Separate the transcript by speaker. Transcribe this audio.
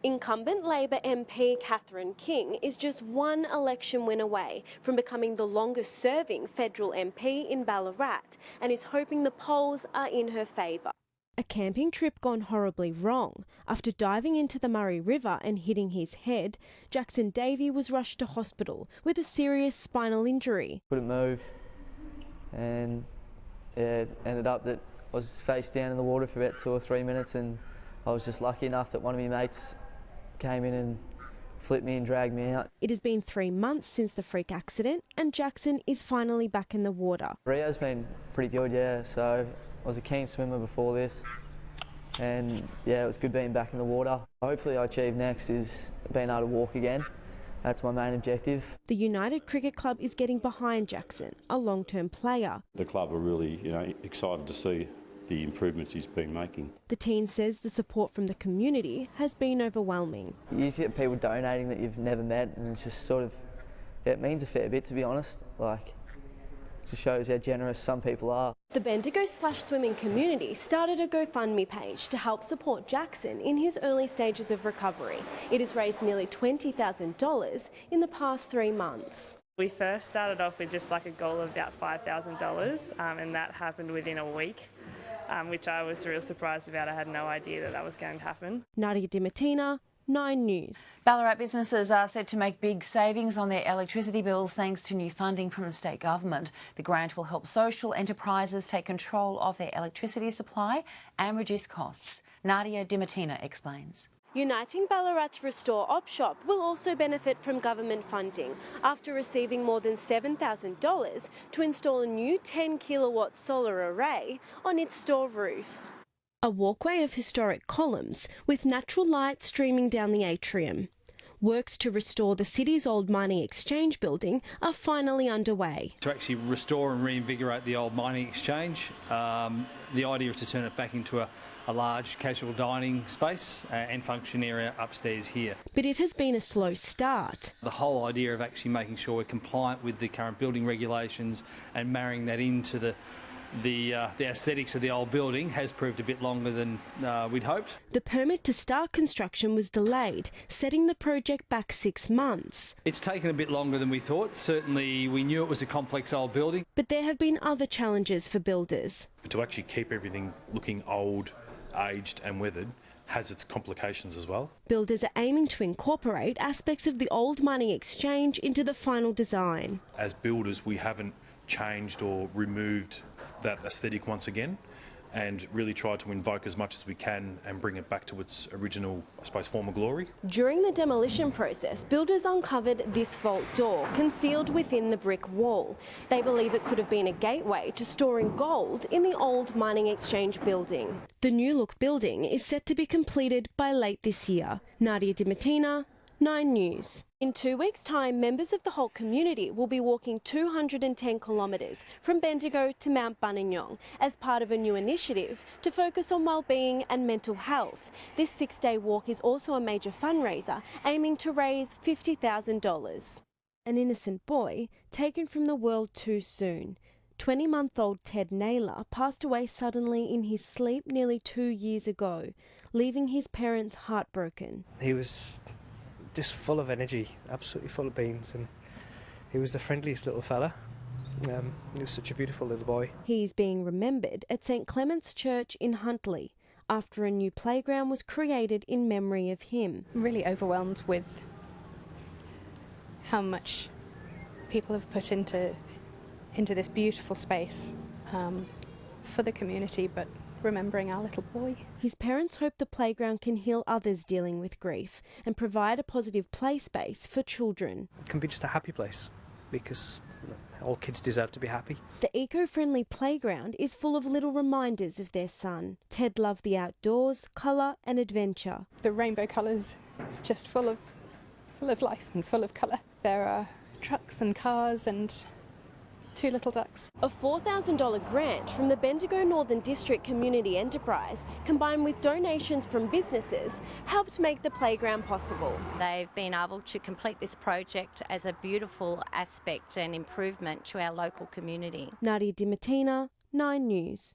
Speaker 1: Incumbent Labor MP Catherine King is just one election win away from becoming the longest serving federal MP in Ballarat and is hoping the polls are in her favour. A camping trip gone horribly wrong. After diving into the Murray River and hitting his head, Jackson Davey was rushed to hospital with a serious spinal injury.
Speaker 2: Couldn't move, and it ended up that I was face down in the water for about 2 or 3 minutes, and I was just lucky enough that one of my mates came in and flipped me and dragged me out.
Speaker 1: It has been 3 months since the freak accident and Jackson is finally back in the water.
Speaker 2: Rio's been pretty good, yeah, so I was a keen swimmer before this, and yeah, it was good being back in the water. Hopefully I achieve next is being able to walk again. That's my main objective.
Speaker 1: The United Cricket Club is getting behind Jackson, a long-term player.
Speaker 3: The club are really, excited to see the improvements he's been making.
Speaker 1: The teen says the support from the community has been overwhelming.
Speaker 2: You get people donating that you've never met, and it's just sort of, it means a fair bit, to be honest. It just shows how generous some people are.
Speaker 1: The Bendigo Splash Swimming community started a GoFundMe page to help support Jackson in his early stages of recovery. It has raised nearly $20,000 in the past 3 months.
Speaker 4: We first started off with just like a goal of about $5,000 and that happened within a week, which I was real surprised about. I had no idea that was going to happen.
Speaker 1: Nadia Dimatina, 9 News.
Speaker 5: Ballarat businesses are set to make big savings on their electricity bills thanks to new funding from the state government. The grant will help social enterprises take control of their electricity supply and reduce costs. Nadia Dimatina explains.
Speaker 1: Uniting Ballarat's Restore Op Shop will also benefit from government funding after receiving more than $7,000 to install a new 10-kilowatt solar array on its store roof. A walkway of historic columns with natural light streaming down the atrium. Works to restore the city's old mining exchange building are finally underway.
Speaker 6: To actually restore and reinvigorate the old mining exchange, the idea is to turn it back into a large casual dining space and function area upstairs here.
Speaker 1: But it has been a slow start.
Speaker 6: The whole idea of actually making sure we're compliant with the current building regulations and marrying that into the aesthetics of the old building has proved a bit longer than we'd hoped.
Speaker 1: The permit to start construction was delayed, setting the project back 6 months.
Speaker 6: It's taken a bit longer than we thought. Certainly we knew it was a complex old building.
Speaker 1: But there have been other challenges for builders.
Speaker 7: To actually keep everything looking old, aged and weathered has its complications as well.
Speaker 1: Builders are aiming to incorporate aspects of the old mining exchange into the final design.
Speaker 7: As builders, we haven't changed or removed that aesthetic once again, and really try to invoke as much as we can and bring it back to its original, I suppose, former glory.
Speaker 1: During the demolition process, builders uncovered this vault door concealed within the brick wall. They believe it could have been a gateway to storing gold in the old mining exchange building. The new look building is set to be completed by late this year. Nadia Dimatina, 9 News. In 2 weeks' time, members of the whole community will be walking 210 kilometres from Bendigo to Mount Buninyong as part of a new initiative to focus on wellbeing and mental health. This 6-day walk is also a major fundraiser aiming to raise $50,000. An innocent boy taken from the world too soon. 20-month-old Ted Naylor passed away suddenly in his sleep nearly 2 years ago, leaving his parents heartbroken.
Speaker 8: He was just full of energy, absolutely full of beans, and he was the friendliest little fella. He was such a beautiful little boy.
Speaker 1: He's being remembered at St Clement's Church in Huntly after a new playground was created in memory of him.
Speaker 9: I'm really overwhelmed with how much people have put into this beautiful space for the community, but remembering our little boy.
Speaker 1: His parents hope the playground can heal others dealing with grief and provide a positive play space for children.
Speaker 8: It can be just a happy place, because all kids deserve to be happy.
Speaker 1: The eco-friendly playground is full of little reminders of their son. Ted loved the outdoors, colour and adventure.
Speaker 9: The rainbow colours is just full of life and full of colour. There are trucks and cars and 2 little ducks.
Speaker 1: A $4,000 grant from the Bendigo Northern District Community Enterprise, combined with donations from businesses, helped make the playground possible.
Speaker 10: They've been able to complete this project as a beautiful aspect and improvement to our local community.
Speaker 1: Nadia Dimatina, 9 News.